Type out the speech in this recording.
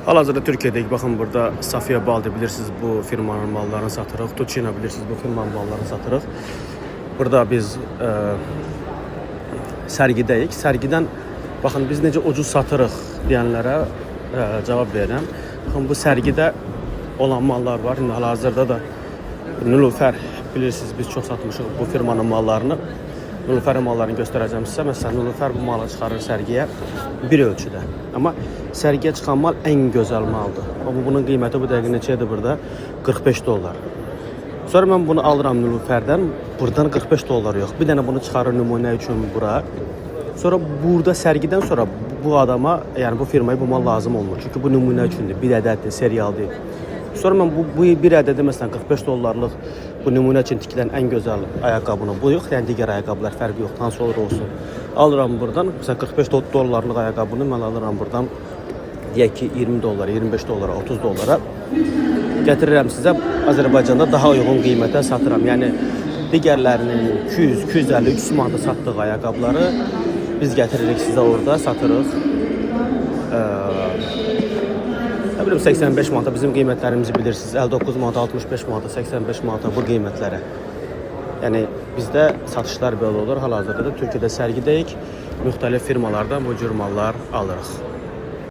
Hal-hazırda Türkiyədəyik. Baxın burada Safiyə Baldi bilirsiniz bu firmanın mallarını satırıq. Tuçina bilirsiniz bu firmanın mallarını satırıq. Burada biz sərgidəyik. Sərgidən baxın biz necə ucuz satırıq deyənlərə cavab verirəm. Baxın bu sərgidə olan mallar var. İndi hal-hazırda da Nilüfer bilirsiniz biz çox satmışıq bu firmanın mallarını. Nilüfer'in mallarını göstereceğim size. Mesela Nilüfer bu malı çıkarır sergiye bir ölçüde. Ama sergiye çıkan mal en güzel maldır. Ama bunun kıymeti bu dəqiqə neçədir burada? 45 dolar. Sonra ben bunu alıram Nilüfer'den. Buradan 45 dolar yok. Bir tane bunu çıkarır nümunə üçün bura. Sonra burada sergiden sonra bu adama yani bu firmaya bu mal lazım olmur. Çünkü bu nümunə üçündür. Bir ədəddir, serial değil. Sonra mən bu bir ədədi məsələn 45 dollarlıq bu nümunə üçün tikilən ən gözəl ayaqqabını bu yox, yəni digər ayaqqabılar fərqi yox, hansı olur olsun. Alıram buradan, məsələn 45 dollarlıq ayaqqabını mən alıram buradan deyək ki 20 dollara, 25 dollara, 30 dollara gətirirəm sizə. Azərbaycanda daha uyğun qiymətə satıram. Yəni digərlərinin 200, 250, 300 manata satdığı ayaqqabıları biz gətiririk sizə orada satırıq. 85 manata bizim qiymətlərimizi bilirsiniz. 59 manata, 65 manata, 85 manata bu qiymətlərə. Yəni bizdə satışlar belə olur. Hal-hazırda da Türkiyədə sərgidəyik. Müxtəlif firmalardan bu cür mallar alırıq.